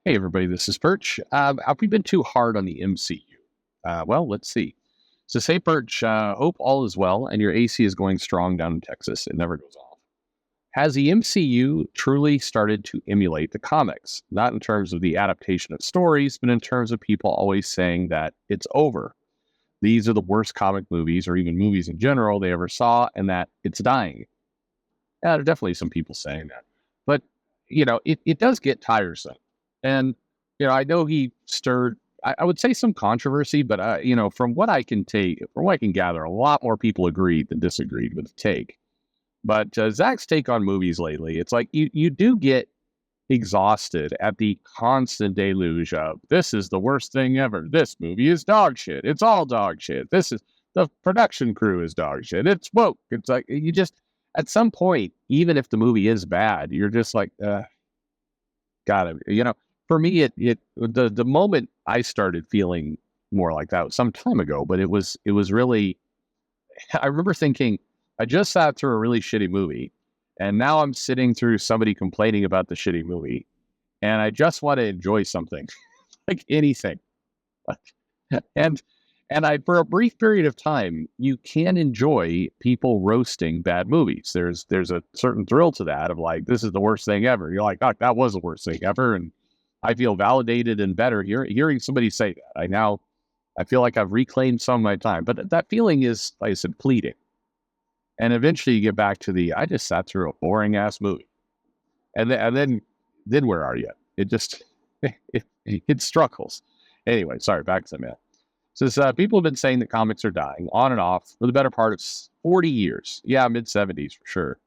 Hey everybody, this is Perch. Have we been too hard on the MCU? Well, let's see. So say Perch, hope all is well and your AC is going strong down in Texas. It never goes off. Has the MCU truly started to emulate the comics? Not in terms of the adaptation of stories, but in terms of people always saying that it's over. These are the worst comic movies or even movies in general they ever saw and that it's dying. Yeah, there are definitely some people saying that. But, it does get tiresome. And, I know he stirred, I would say some controversy, but, from what I can from what I can gather, a lot more people agreed than disagreed with the take. But Zach's take on movies lately, it's like you do get exhausted at the constant deluge of this is the worst thing ever. This movie is dog shit. It's all dog shit. This is the production crew is dog shit. It's woke. It's like you just at some point, even if the movie is bad, you're just like, gotta, for me, the moment I started feeling more like that was some time ago, but it was really, I remember thinking, I just sat through a really shitty movie, and now I'm sitting through somebody complaining about the shitty movie, and I just want to enjoy something, like anything. and and I for a brief period of time, you can enjoy people roasting bad movies. There's a certain thrill to that of like, this is the worst thing ever. You're like, oh, that was the worst thing ever. And I feel validated and better hearing somebody say that. I feel like I've reclaimed some of my time. But that feeling is, like I said, fleeting. And eventually you get back to the I just sat through a boring ass movie. And then where are you? It just it struggles. Anyway, sorry, back to the man. Says people have been saying that comics are dying on and off for the better part of 40 years. Yeah, mid 70s for sure.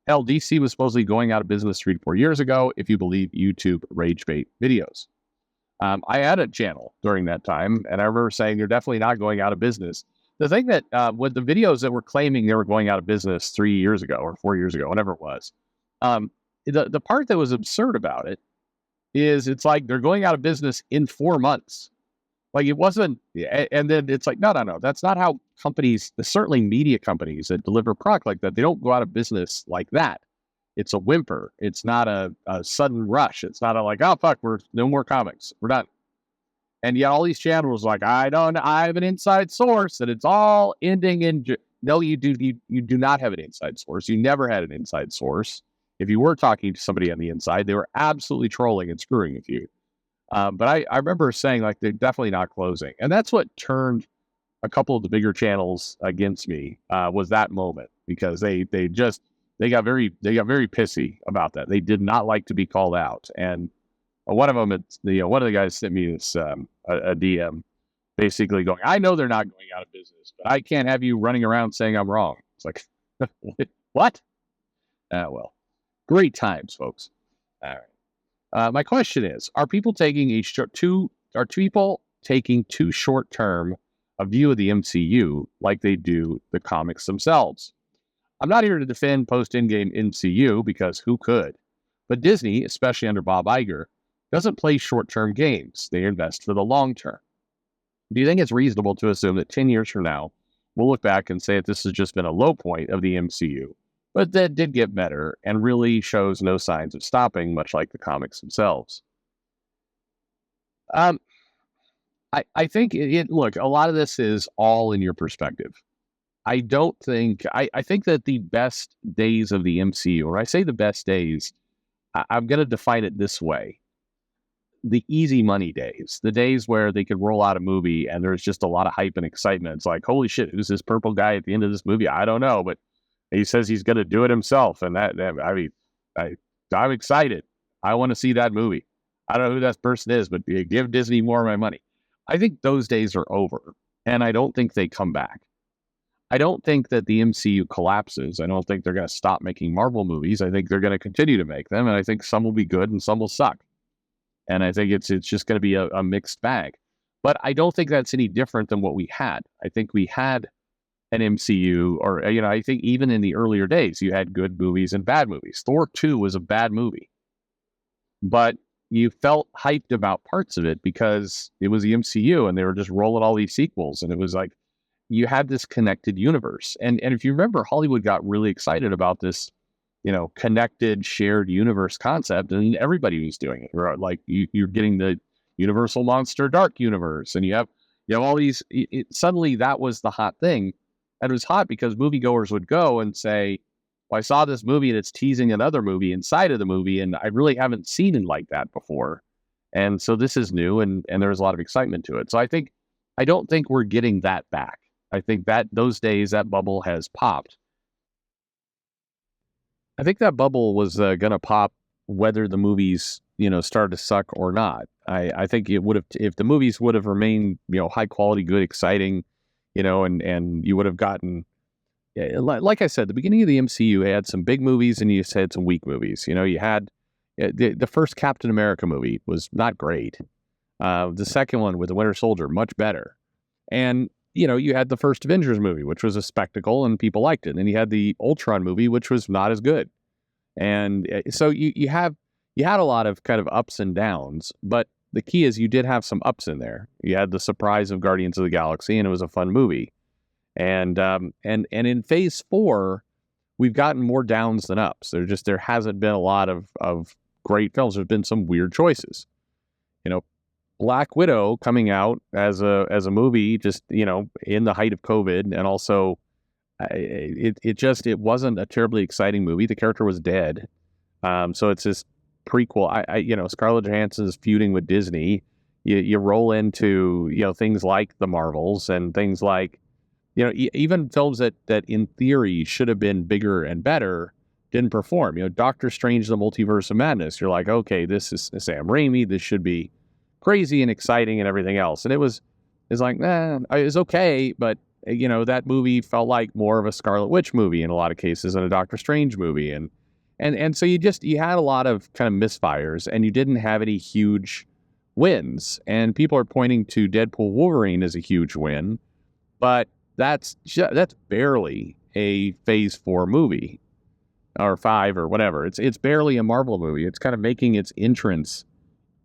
Hell, DC was supposedly going out of business 3 to 4 years ago, if you believe YouTube rage bait videos. I had a channel during that time, and I remember saying they're definitely not going out of business. The thing that with the videos that were claiming they were going out of business 3 years ago or 4 years ago, whatever it was, um, the part that was absurd about it is it's like they're going out of business in 4 months. Like it wasn't, and then it's like, no. That's not how companies, certainly media companies that deliver product like that, they don't go out of business like that. It's a whimper. It's not a sudden rush. It's not a like, oh fuck, we're no more comics. We're done. And yet all these channels like, I have an inside source that it's all ending in. No, you do not have an inside source. You never had an inside source. If you were talking to somebody on the inside, they were absolutely trolling and screwing with you. But I remember saying like they're definitely not closing, and that's what turned a couple of the bigger channels against me. Was that moment because they got very pissy about that. They did not like to be called out, and one of them, one of the guys sent me this a DM, basically going, "I know they're not going out of business, but I can't have you running around saying I'm wrong." It's like, what? Well, great times, folks. All right. My question is: Are people taking people taking too short term a view of the MCU like they do the comics themselves? I'm not here to defend post Endgame MCU because who could? But Disney, especially under Bob Iger, doesn't play short term games. They invest for the long term. Do you think it's reasonable to assume that 10 years from now, we'll look back and say that this has just been a low point of the MCU, but that did get better and really shows no signs of stopping, much like the comics themselves? Um, I think look, a lot of this is all in your perspective. I think that the best days of the MCU, when I say the best days, I'm going to define it this way. The easy money days, the days where they could roll out a movie and there's just a lot of hype and excitement. It's like, holy shit, who's this purple guy at the end of this movie? I don't know, but he says he's going to do it himself. And I'm excited. I want to see that movie. I don't know who that person is, but give Disney more of my money. I think those days are over, and I don't think they come back. I don't think that the MCU collapses. I don't think they're going to stop making Marvel movies. I think they're going to continue to make them, and I think some will be good and some will suck. And I think it's just going to be a mixed bag. But I don't think that's any different than what we had. I think we had an MCU, or I think even in the earlier days, you had good movies and bad movies. Thor 2 was a bad movie, but you felt hyped about parts of it because it was the MCU and they were just rolling all these sequels, and it was like you had this connected universe. And if you remember, Hollywood got really excited about this connected shared universe concept, and everybody was doing it. Like you're getting the Universal Monster Dark Universe, and you have all these. Suddenly, that was the hot thing, and it was hot because moviegoers would go and say, "Well, I saw this movie and it's teasing another movie inside of the movie, and I really haven't seen it like that before." And so this is new, and there was a lot of excitement to it. So I don't think we're getting that back. I think that those days, that bubble has popped. I think that bubble was going to pop whether the movies, started to suck or not. I think it would have, if the movies would have remained, high quality, good, exciting, and you would have gotten, like I said, the beginning of the MCU had some big movies and you had some weak movies. You had the first Captain America movie was not great. The second one with the Winter Soldier, much better. And, you had the first Avengers movie, which was a spectacle and people liked it. And then you had the Ultron movie, which was not as good. And so you had a lot of kind of ups and downs, but the key is you did have some ups in there. You had the surprise of Guardians of the Galaxy, and it was a fun movie. And in Phase 4, we've gotten more downs than ups. There hasn't been a lot of great films. There's been some weird choices. Black Widow coming out as a movie, just in the height of COVID, and also it wasn't a terribly exciting movie. The character was dead, so it's this prequel. Scarlett Johansson is feuding with Disney. You roll into things like the Marvels and things like even films that in theory should have been bigger and better didn't perform. Doctor Strange: The Multiverse of Madness. You're like, okay, this is Sam Raimi. This should be crazy and exciting and everything else. And it was like, it was okay, but that movie felt like more of a Scarlet Witch movie in a lot of cases than a Doctor Strange movie. And so you had a lot of kind of misfires, and you didn't have any huge wins. And people are pointing to Deadpool Wolverine as a huge win, but that's barely a Phase 4 movie or 5 or whatever. It's barely a Marvel movie. It's kind of making its entrance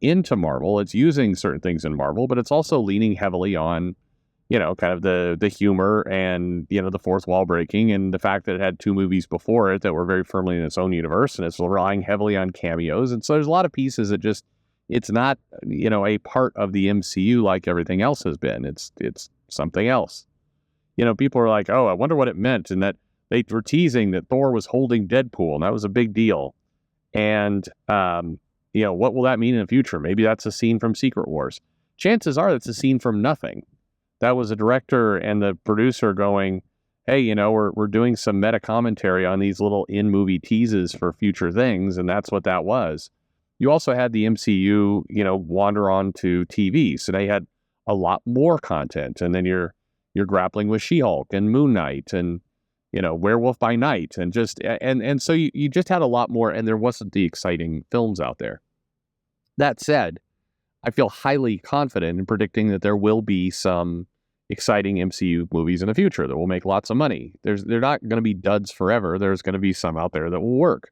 into Marvel. It's using certain things in Marvel, but it's also leaning heavily on, kind of the humor and, the fourth wall breaking, and the fact that it had 2 movies before it that were very firmly in its own universe, and it's relying heavily on cameos. And so there's a lot of pieces that just, it's not, a part of the MCU like everything else has been. It's something else. People are like, oh, I wonder what it meant. And that they were teasing that Thor was holding Deadpool, and that was a big deal. And, what will that mean in the future? Maybe that's a scene from Secret Wars. Chances are that's a scene from nothing. That was a director and the producer going, hey, we're doing some meta commentary on these little in-movie teases for future things, and that's what that was. You also had the MCU, wander onto TV, so they had a lot more content, and then you're grappling with She-Hulk and Moon Knight and Werewolf by Night, and so you just had a lot more, and there wasn't the exciting films out there. That said, I feel highly confident in predicting that there will be some exciting MCU movies in the future that will make lots of money. They're not going to be duds forever. There's going to be some out there that will work,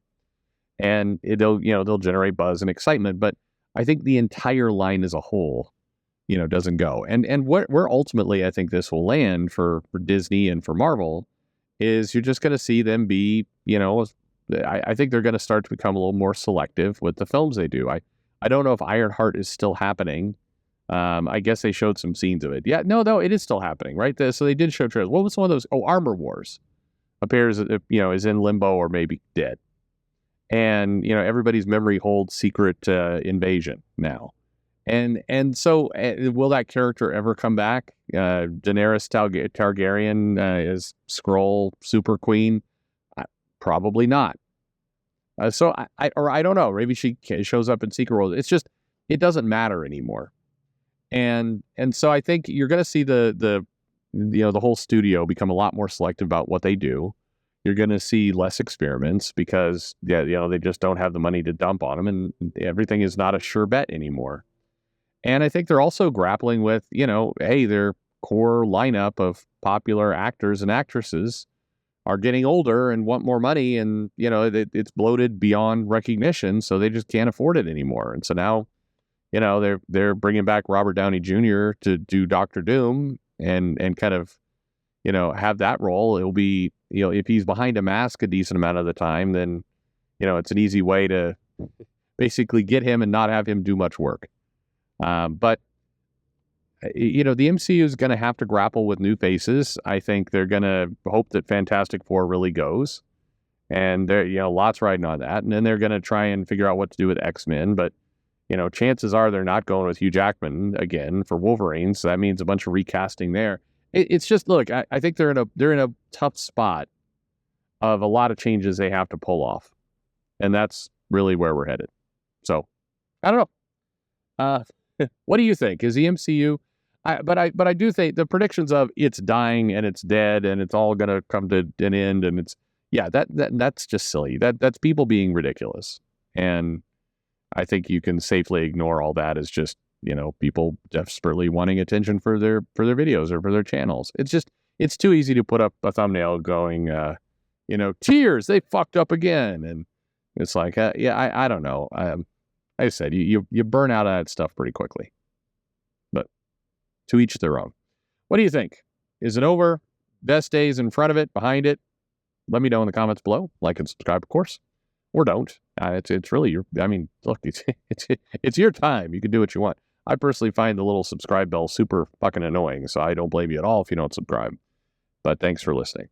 and they'll generate buzz and excitement. But I think the entire line as a whole, doesn't go. And where ultimately I think this will land for Disney and for Marvel is you're just going to see them be, I think they're going to start to become a little more selective with the films they do. I don't know if Ironheart is still happening. I guess they showed some scenes of it. Yeah, no, it is still happening, right? So they did show trailers. What was one of those? Oh, Armor Wars appears, is in limbo or maybe dead. And, everybody's memory holds Secret Invasion now. And so will that character ever come back? Daenerys Targaryen as Skrull Super Queen? Probably not. So I don't know. Maybe she shows up in Secret World. It's just, it doesn't matter anymore. And so I think you're going to see the whole studio become a lot more selective about what they do. You're going to see less experiments because they just don't have the money to dump on them, and everything is not a sure bet anymore. And I think they're also grappling with, hey, their core lineup of popular actors and actresses are getting older and want more money, and it's bloated beyond recognition, so they just can't afford it anymore. And so now, they're bringing back Robert Downey Jr. to do Doctor Doom and kind of have that role. It'll be if he's behind a mask a decent amount of the time, then it's an easy way to basically get him and not have him do much work. But the MCU is going to have to grapple with new faces. I think they're going to hope that Fantastic Four really goes. And there, lots riding on that. And then they're going to try and figure out what to do with X-Men. But, chances are they're not going with Hugh Jackman again for Wolverine. So that means a bunch of recasting there. It's just, look, I think they're in a tough spot of a lot of changes they have to pull off. And that's really where we're headed. So, I don't know. What do you think? Is the MCU? But I do think the predictions of it's dying and it's dead and it's all going to come to an end and it's that's just silly. That's people being ridiculous. And I think you can safely ignore all that as just people desperately wanting attention for their videos or for their channels. It's too easy to put up a thumbnail going tears, they fucked up again, and it's like I don't know. Like I said, you burn out of that stuff pretty quickly. But to each their own. What do you think? Is it over? Best days in front of it, behind it? Let me know in the comments below. Like and subscribe, of course, or don't. It's really your. I mean, look, it's your time. You can do what you want. I personally find the little subscribe bell super fucking annoying, so I don't blame you at all if you don't subscribe. But thanks for listening.